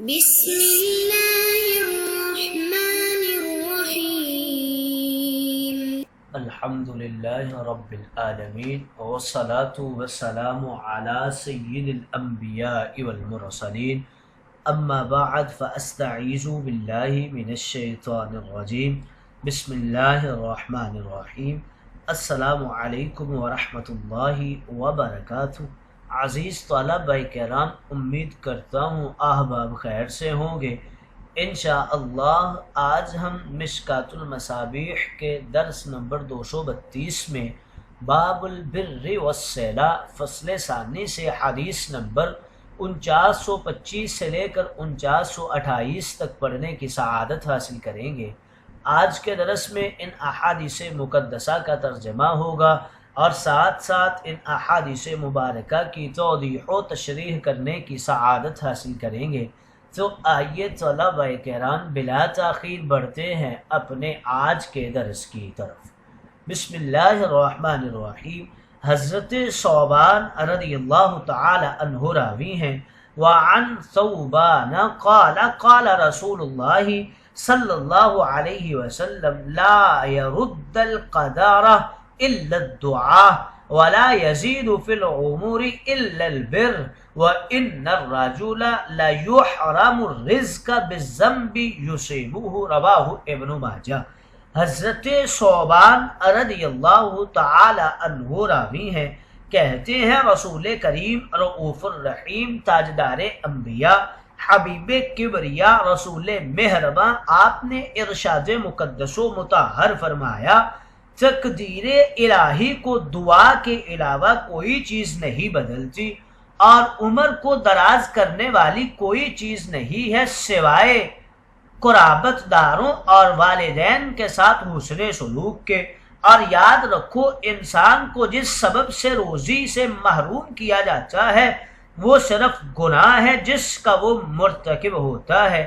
بسم الله الرحمن الرحيم الحمد لله رب العالمين والصلاة والسلام على سيد الأنبياء والمرسلين أما بعد فأستعيذ بالله من الشيطان الرجيم بسم الله الرحمن الرحيم السلام علیکم ورحمۃ اللہ وبرکاتہ۔ عزیز طلبہ کرام، امید کرتا ہوں احباب خیر سے ہوں گے۔ انشاءاللہ آج ہم مشکات المصابیح کے درس نمبر 232 میں باب البر والصلہ فصل ثانی سے حدیث نمبر 4925 سے لے کر 4928 تک پڑھنے کی سعادت حاصل کریں گے۔ آج کے درس میں ان احادیث مقدسہ کا ترجمہ ہوگا اور ساتھ ساتھ ان احادیث مبارکہ کی توضیح و تشریح کرنے کی سعادت حاصل کریں گے۔ تو آئیے طلبہ کرام بلا تاخیر بڑھتے ہیں اپنے آج کے درس کی طرف۔ بسم اللہ الرحمن الرحیم۔ حضرت ثوبان رضی اللہ تعالی عنہ راوی ہیں، وعن ثوبان قال قال رسول اللہ صلی اللہ علیہ وسلم لا يرد القدر الا الدعاء ولا يزيد في العمور الا البر وان الرجل لا يحرم الرزق بالذنب يصيبه رواہ ابن ماجہ۔ حضرت ثوبان رضی اللہ تعالی عنہ راوی ہیں، کہتے ہیں رسول کریم رؤوف الرحیم تاجدار انبیاء حبیب کبریا رسول مہرباں، آپ نے ارشاد مقدس و مطہر فرمایا تقدیر الہی کو دعا کے علاوہ کوئی چیز نہیں بدلتی اور عمر کو دراز کرنے والی کوئی چیز نہیں ہے سوائے قرابت داروں اور والدین کے ساتھ حسن سلوک کے۔ اور یاد رکھو، انسان کو جس سبب سے روزی سے محروم کیا جاتا ہے وہ صرف گناہ ہے جس کا وہ مرتکب ہوتا ہے۔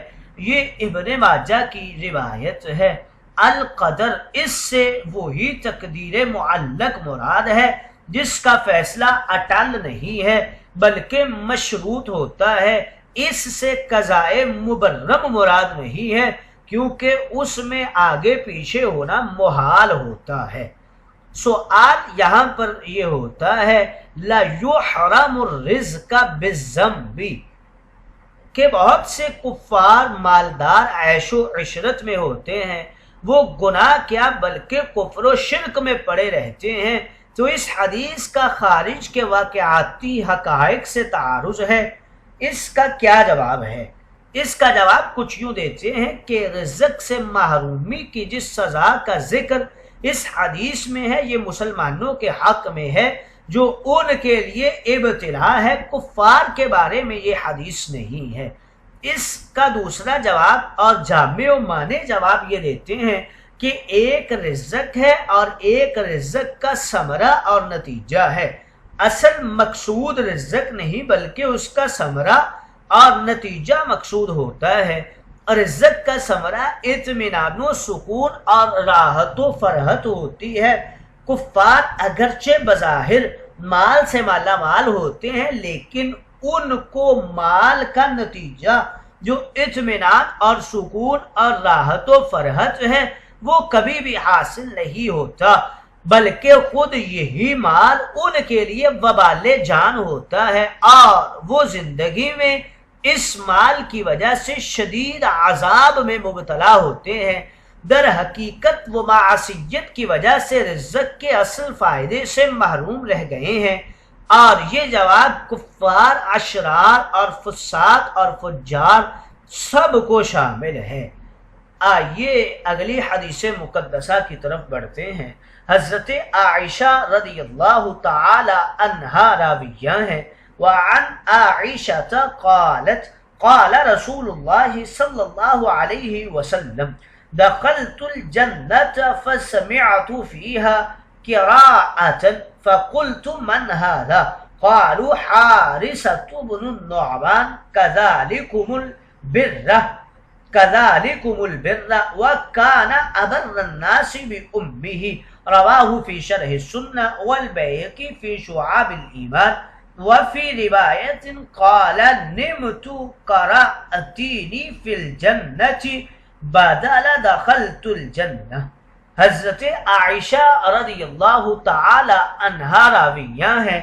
یہ ابن ماجہ کی روایت ہے۔ القدر، اس سے وہی تقدیر معلق مراد ہے جس کا فیصلہ اٹل نہیں ہے بلکہ مشروط ہوتا ہے۔ اس سے قضائے مبرم مراد نہیں ہے کیونکہ اس میں آگے پیچھے ہونا محال ہوتا ہے۔ سوال یہاں پر یہ ہوتا ہے لا یحرم الرزق بالذنب، کہ بہت سے کفار مالدار عیش و عشرت میں ہوتے ہیں، وہ گناہ کیا بلکہ کفر و شرک میں پڑے رہتے ہیں۔ تو اس حدیث کا خارج کے واقعاتی حقائق سے تعارض ہے۔ اس کا کیا جواب ہے؟ اس کا جواب کچھ یوں دیتے ہیں کہ رزق سے محرومی کی جس سزا کا ذکر اس حدیث میں ہے یہ مسلمانوں کے حق میں ہے جو ان کے لیے ابتلا ہے، کفار کے بارے میں یہ حدیث نہیں ہے۔ اس کا دوسرا جواب اور جامع و مانع جواب یہ دیتے ہیں کہ ایک رزق ہے اور ایک رزق کا ثمرہ اور نتیجہ ہے۔ اصل مقصود رزق نہیں بلکہ اس کا ثمرہ اور نتیجہ مقصود ہوتا ہے۔ رزق کا ثمرہ اطمینان و سکون اور راحت و فرحت ہوتی ہے۔ کفار اگرچہ بظاہر مال سے مالا مال ہوتے ہیں لیکن ان کو مال کا نتیجہ جو اطمینان اور سکون اور راحت و فرحت ہے وہ کبھی بھی حاصل نہیں ہوتا بلکہ خود یہی مال ان کے لیے وبال جان ہوتا ہے اور وہ زندگی میں اس مال کی وجہ سے شدید عذاب میں مبتلا ہوتے ہیں۔ در حقیقت وہ معصیت کی وجہ سے رزق کے اصل فائدے سے محروم رہ گئے ہیں، اور یہ جواب کفار، اشرار اور فساق اور فجار سب کو شامل ہے۔ آئیے اگلی حدیث مقدسہ کی طرف بڑھتے ہیں۔ حضرت عائشہ رضی اللہ تعالی عنہا راویہ ہیں، وعن عائشہ قالت قال رسول اللہ صلی اللہ علیہ وسلم دخلت الجنة فسمعت فيها قراءة فقلت من هذا قالوا حارثة بن النعمان كذلكم البر وكان أبر الناس بأمه رواہ فی شرح السنة والبیہقی فی شعاب الایمان۔ وفی روایت قال نمت قرأتینی فی الجنت بدل دخلت الجنہ. حضرت عائشہ رضی اللہ تعالی عنہا راویہ ہیں،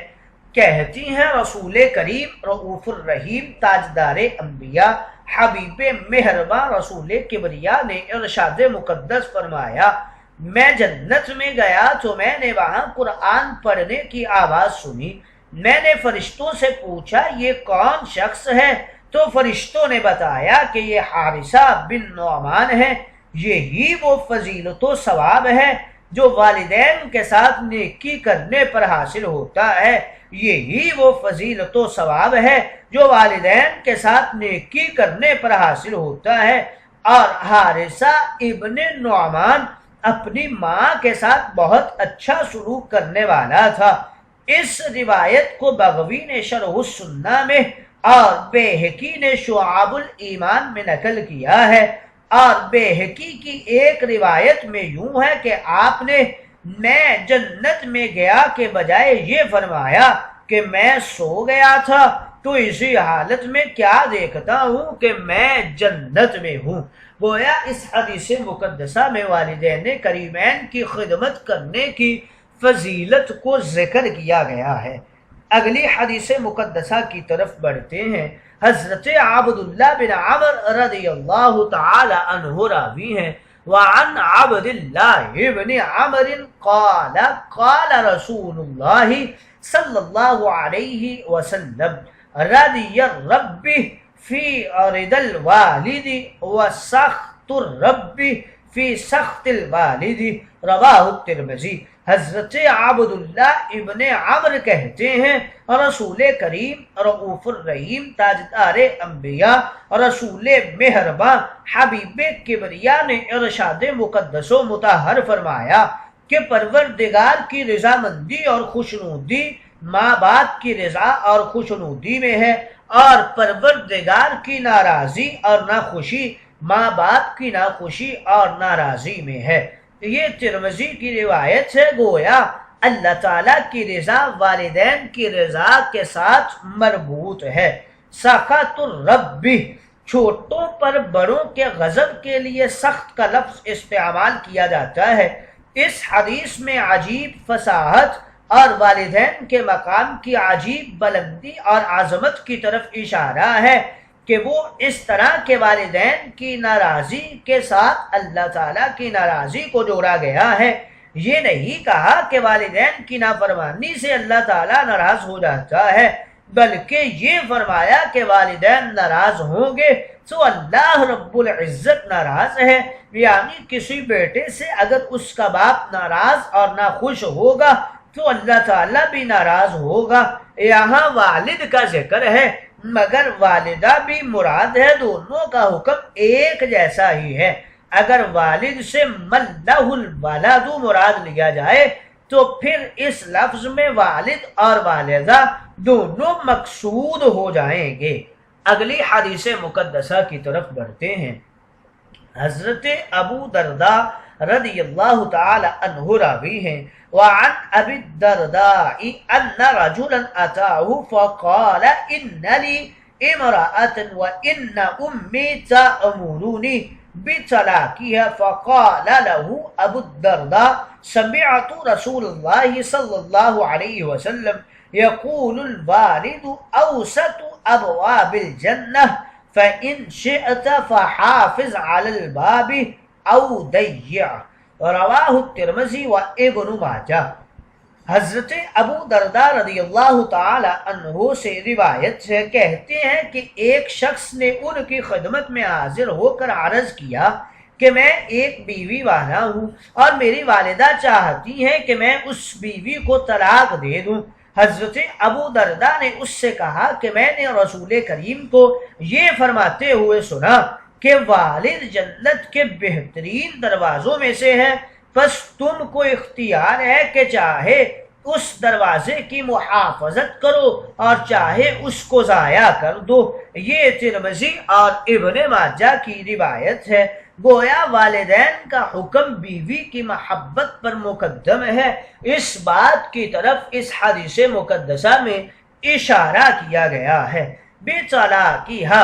کہتی ہیں رسول کریم رؤوف الرحیم تاجدار انبیاء حبیب مہرباں رسول کبریا نے ارشاد مقدس فرمایا، میں جنت میں گیا تو میں نے وہاں قرآن پڑھنے کی آواز سنی. میں نے فرشتوں سے پوچھا یہ کون شخص ہے؟ تو فرشتوں نے بتایا کہ یہ حارثہ بن نعمان ہے. یہی وہ فضیلت و ثواب ہے جو والدین کے ساتھ نیکی کرنے پر حاصل ہوتا ہے. یہی وہ فضیلت و ثواب ہے جو والدین کے ساتھ نیکی کرنے پر حاصل ہوتا ہے. اور حارثہ ابن نعمان اپنی ماں کے ساتھ بہت اچھا سلوک کرنے والا تھا. اس روایت کو بغوی نے شرح السنہ میں اور بیہقی نے شعاب الایمان میں نقل کیا ہے. اور بیہقی کی ایک روایت میں یوں ہے کہ آپ نے میں جنت میں گیا کے بجائے یہ فرمایا کہ میں سو گیا تھا تو اسی حالت میں کیا دیکھتا ہوں کہ میں جنت میں ہوں. گویا اس حدیث مقدسہ میں والدین کریمین کی خدمت کرنے کی فضیلت کو ذکر کیا گیا ہے. اگلی حدیث مقدسہ کی طرف بڑھتے ہیں. حضرت عبداللہ بن عمر رضی اللہ تعالی عنہ راوی ہیں، وعن عبداللہ بن عمر قال قال رسول اللہ صلی اللہ علیہ وسلم رضی الرب فی عرض الوالد وسخط الرب فی سخط الوالد. رواہ الترمذی. حضرت عبداللہ ابن عمر کہتے ہیں رسول کریم رؤوف الرحیم تاجدار انبیاء رسول مہرباں حبیب کبریا نے ارشاد مقدس و مطہر فرمایا کہ پروردگار کی رضامندی اور خوشنودی ماں باپ کی رضا اور خوشنودی میں ہے، اور پروردگار کی ناراضی اور ناخوشی ماں باپ کی ناخوشی اور ناراضی میں ہے. یہ ترمذی کی روایت ہے. گویا اللہ تعالیٰ کی رضا والدین کی رضا کے ساتھ مربوط ہے. سخط الرب، چھوٹوں پر بڑوں کے غضب کے لیے سخت کا لفظ استعمال کیا جاتا ہے. اس حدیث میں عجیب فصاحت اور والدین کے مقام کی عجیب بلندی اور عظمت کی طرف اشارہ ہے کہ وہ اس طرح کے والدین کی ناراضی کے ساتھ اللہ تعالیٰ کی ناراضی کو جوڑا گیا ہے. یہ نہیں کہا کہ والدین کی نافرمانی سے اللہ تعالیٰ ناراض ہو جاتا ہے، بلکہ یہ فرمایا کہ والدین ناراض ہوں گے تو اللہ رب العزت ناراض ہے. یعنی کسی بیٹے سے اگر اس کا باپ ناراض اور ناخوش ہوگا تو اللہ تعالیٰ بھی ناراض ہوگا. یہاں والد کا ذکر ہے مگر والدہ بھی مراد ہے، دونوں کا حکم ایک جیسا ہی ہے. اگر والد سے ملہ الولد مراد لیا جائے تو پھر اس لفظ میں والد اور والدہ دونوں مقصود ہو جائیں گے. اگلی حدیث مقدسہ کی طرف بڑھتے ہیں. حضرت ابو درداء رضی اللہ تعالی عنہ راوی ہیں، وعن ابی الدرداء ان رجلا اتاه فقال ان لي امرأة وان امي تأمرني بطلاقها. فقال له ابو الدرداء سمعت رسول الله صلى الله عليه وسلم يقول الوالد اوسط ابواب الجنة فإن شئت فحافظ على الباب او ضيع. رواہ الترمذی و ابن ماجہ. حضرت ابو درداء رضی اللہ تعالی عنہ سے روایت ہے، کہتے ہیں کہ ایک شخص نے ان کی خدمت میں حاضر ہو کر عرض کیا کہ میں ایک بیوی والا ہوں اور میری والدہ چاہتی ہیں کہ میں اس بیوی کو طلاق دے دوں. حضرت ابو درداء نے اس سے کہا کہ میں نے رسول کریم کو یہ فرماتے ہوئے سنا کہ والد جنت کے بہترین دروازوں میں سے ہے، پس تم کو اختیار ہے کہ چاہے اس دروازے کی محافظت کرو اور چاہے اس کو ضائع کر دو. یہ ترمذی اور ابن ماجہ کی روایت ہے. گویا والدین کا حکم بیوی کی محبت پر مقدم ہے. اس بات کی طرف اس حدیث مقدسہ میں اشارہ کیا گیا ہے۔ بے طلاقیہا،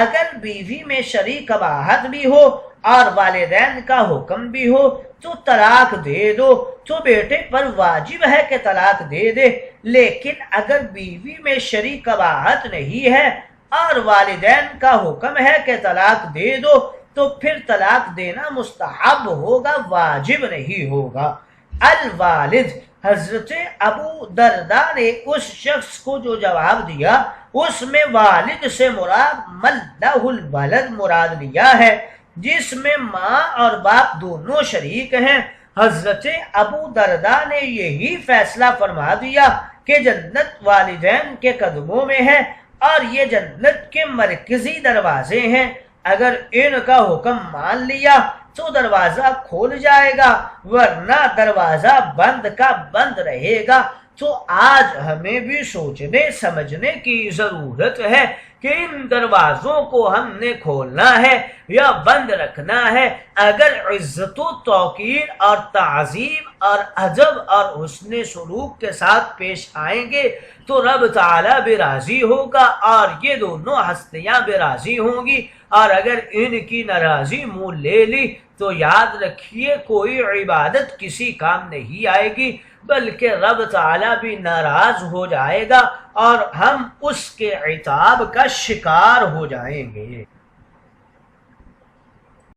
اگر بیوی میں شریک اباحت بھی ہو اور والدین کا حکم بھی ہو تو طلاق دے دو، تو بیٹے پر واجب ہے کہ طلاق دے دے، لیکن اگر بیوی میں شریک اباحت نہیں ہے اور والدین کا حکم ہے کہ طلاق دے دو تو پھر طلاق دینا مستحب ہوگا، واجب نہیں ہوگا۔ الوالد، حضرت ابو درداء نے اس شخص کو جو جواب دیا اس میں والد سے مراد من لہ الولد مراد لیا ہے، جس میں ماں اور باپ دونوں شریک ہیں۔ حضرت ابو درداء نے یہی فیصلہ فرما دیا کہ جنت والدین کے قدموں میں ہے اور یہ جنت کے مرکزی دروازے ہیں، اگر ان کا حکم مان لیا تو دروازہ کھول جائے گا ورنہ دروازہ بند کا بند رہے گا۔ تو آج ہمیں بھی سوچنے سمجھنے کی ضرورت ہے کہ ان دروازوں کو ہم نے کھولنا ہے یا بند رکھنا ہے۔ اگر عزت و توقیر اور تعظیم اور ادب اور حسن سلوک کے ساتھ پیش آئیں گے تو رب تعالیٰ بھی راضی ہوگا اور یہ دونوں ہستیاں بھی راضی ہوں گی، اور اگر ان کی ناراضی منہ لے لی تو یاد رکھیے کوئی عبادت کسی کام نہیں آئے گی، بلکہ رب تعالیٰ بھی ناراض ہو جائے گا اور ہم اس کے عتاب کا شکار ہو جائیں گے۔